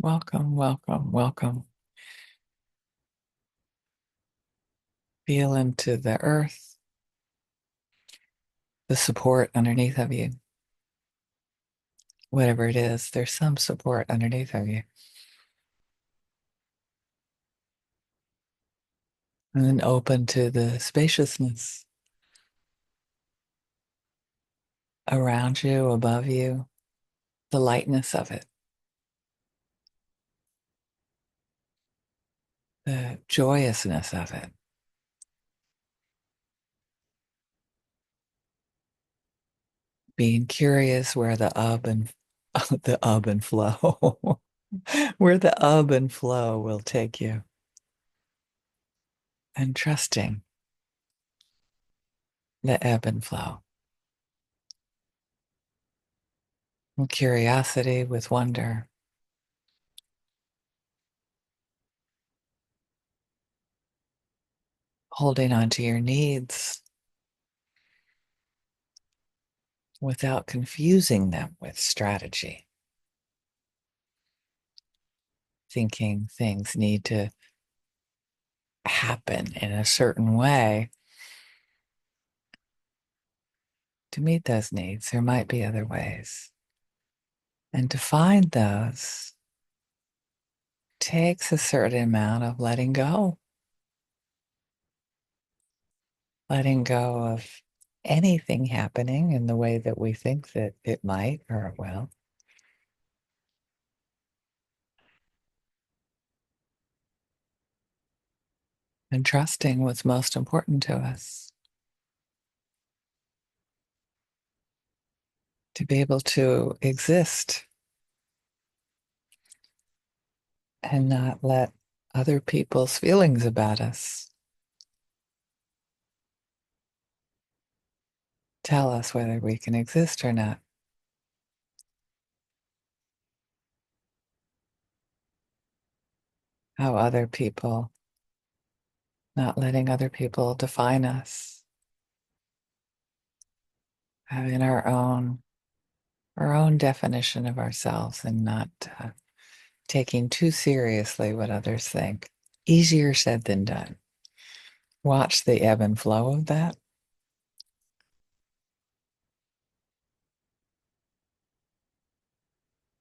Welcome, welcome, welcome. Feel into the earth, the support underneath of you. Whatever it is, there's some support underneath of you. And then open to the spaciousness around you, above you, the lightness of it, the joyousness of it. Being curious where the ebb and the ebb and flow, where the ebb and flow will take you, and trusting the ebb and flow. With curiosity, with wonder, holding on to your needs without confusing them with strategy, thinking things need to happen in a certain way to meet those needs. There might be other ways. And to find those takes a certain amount of letting go of anything happening in the way that we think that it might or it will, and trusting what's most important to us, to be able to exist and not let other people's feelings about us tell us whether we can exist or not. How other people, not letting other people define us, having our own definition of ourselves and not taking too seriously what others think. Easier said than done. Watch the ebb and flow of that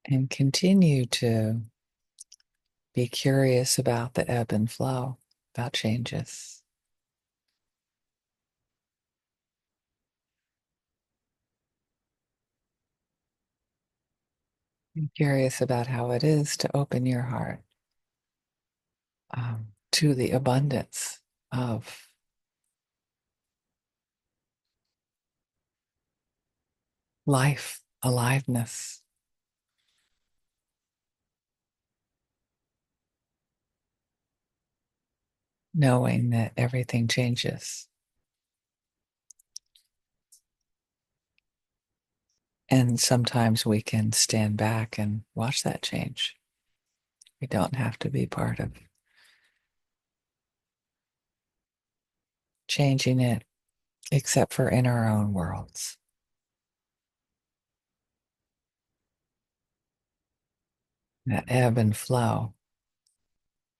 and continue to be curious about the ebb and flow, about changes. Be curious about how it is to open your heart to the abundance of life, aliveness, knowing that everything changes. And sometimes we can stand back and watch that change. We don't have to be part of changing it, except for in our own worlds. That ebb and flow.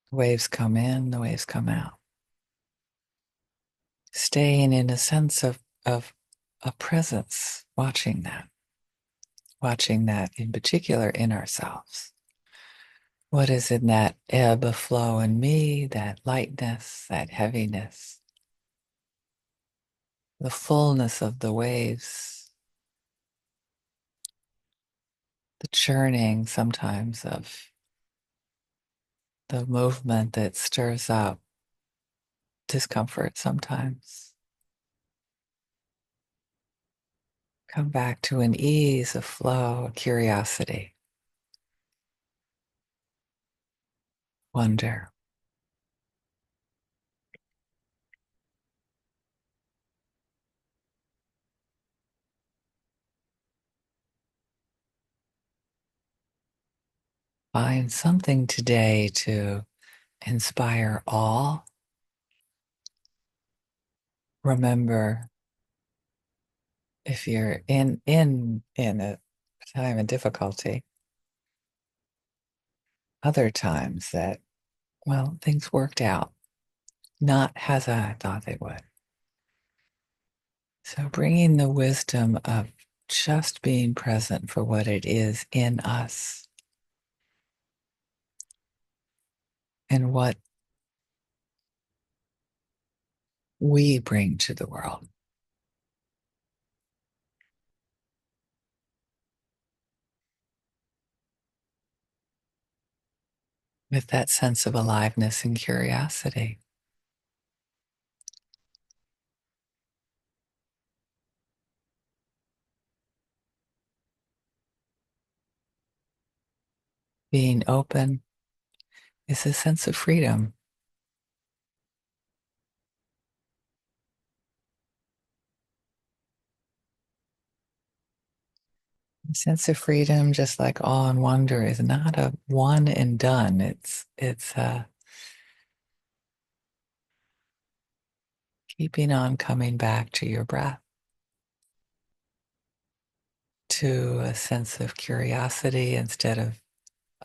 The waves come in, the waves come out. Staying in a sense of a presence, watching that in particular in ourselves. What is in that ebb of flow in me, that lightness, that heaviness, the fullness of the waves, the churning sometimes of the movement that stirs up discomfort sometimes. Come back to an ease of flow, curiosity, wonder. Find something today to inspire awe. Remember, if you're in a time of difficulty, other times that, well, things worked out not as I thought they would. So bringing the wisdom of just being present for what it is in us and what we bring to the world with that sense of aliveness and curiosity. Being open is a sense of freedom. A sense of freedom, just like awe and wonder, is not a one and done. It's keeping on coming back to your breath, to a sense of curiosity instead of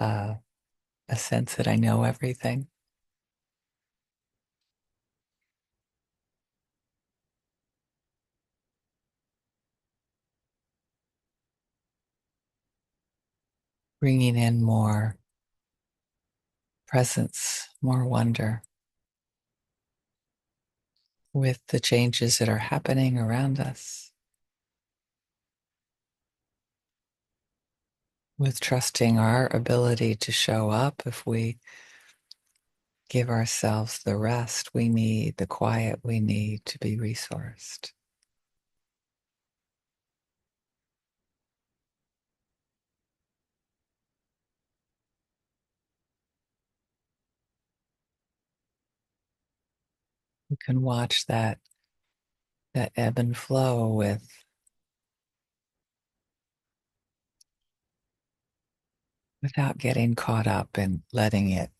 uh, a sense that I know everything. Bringing in more presence, more wonder with the changes that are happening around us, with trusting our ability to show up if we give ourselves the rest we need, the quiet we need to be resourced. You can watch that ebb and flow without getting caught up and letting it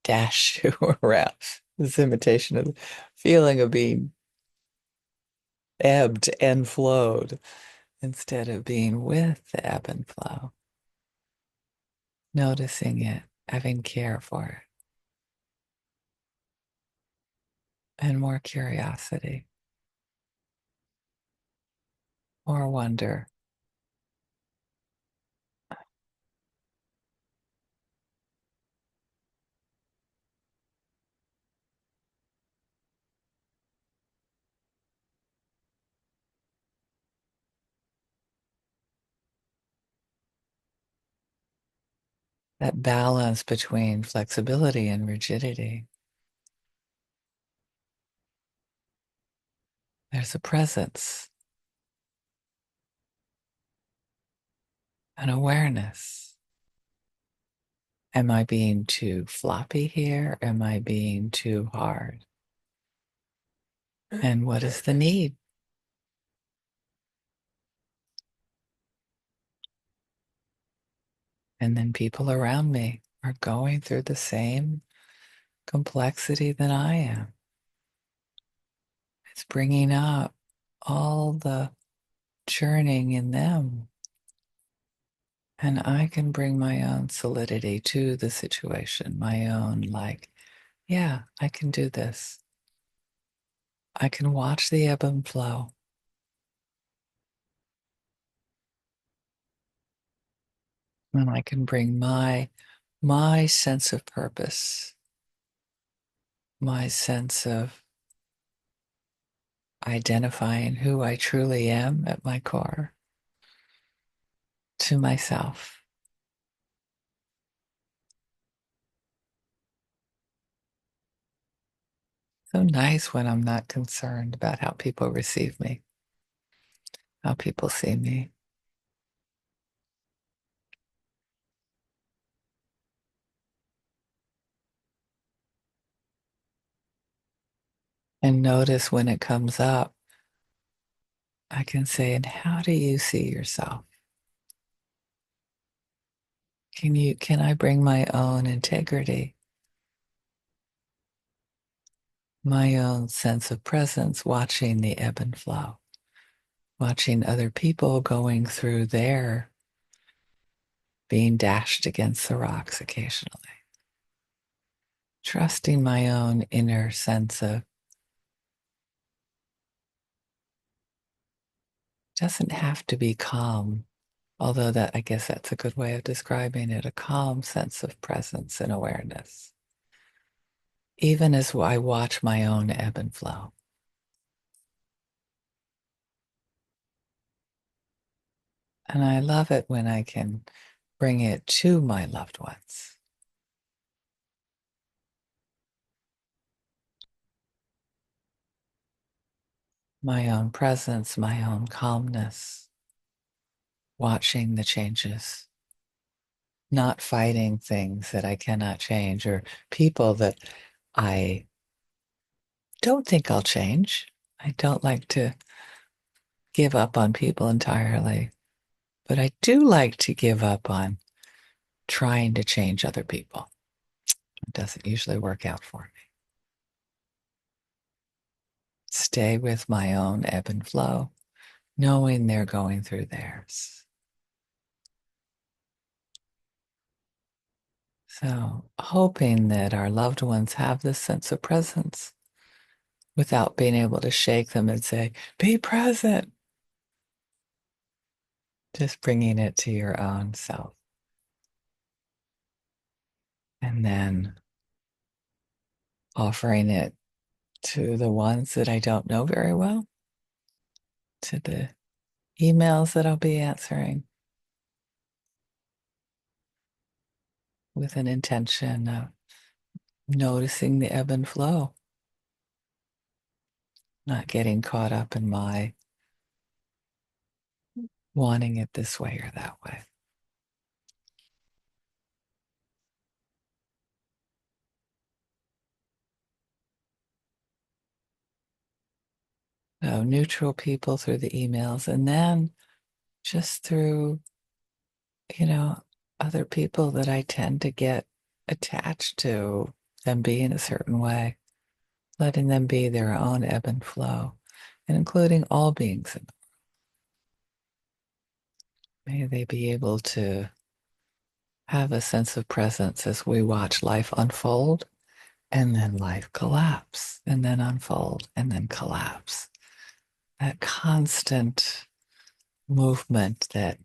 dash you around. This imitation of the feeling of being ebbed and flowed instead of being with the ebb and flow, noticing it, having care for it, and more curiosity, more wonder. That balance between flexibility and rigidity. There's a presence, an awareness. Am I being too floppy here? Am I being too hard? And what is the need? And then people around me are going through the same complexity that I am. It's bringing up all the churning in them. And I can bring my own solidity to the situation, my own, like, yeah, I can do this. I can watch the ebb and flow. And I can bring my sense of purpose, my sense of identifying who I truly am at my core to myself. So nice when I'm not concerned about how people receive me, how people see me. And notice when it comes up, I can say, and how do you see yourself? Can I bring my own integrity, my own sense of presence, watching the ebb and flow, watching other people going through their being dashed against the rocks occasionally. Trusting my own inner sense of doesn't have to be calm, although that I guess that's a good way of describing it, a calm sense of presence and awareness. Even as I watch my own ebb and flow. And I love it when I can bring it to my loved ones. My own presence, my own calmness, watching the changes, not fighting things that I cannot change or people that I don't think I'll change. I don't like to give up on people entirely, but I do like to give up on trying to change other people. It doesn't usually work out for me. Stay with my own ebb and flow, knowing they're going through theirs. So, hoping that our loved ones have this sense of presence without being able to shake them and say, be present. Just bringing it to your own self. And then offering it to the ones that I don't know very well, to the emails that I'll be answering with an intention of noticing the ebb and flow, not getting caught up in my wanting it this way or that way. So neutral people through the emails, and then just through, you know, other people that I tend to get attached to them being a certain way, letting them be their own ebb and flow, and including all beings. May they be able to have a sense of presence as we watch life unfold and then life collapse and then unfold and then collapse. That constant movement that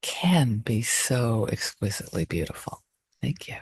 can be so exquisitely beautiful. Thank you.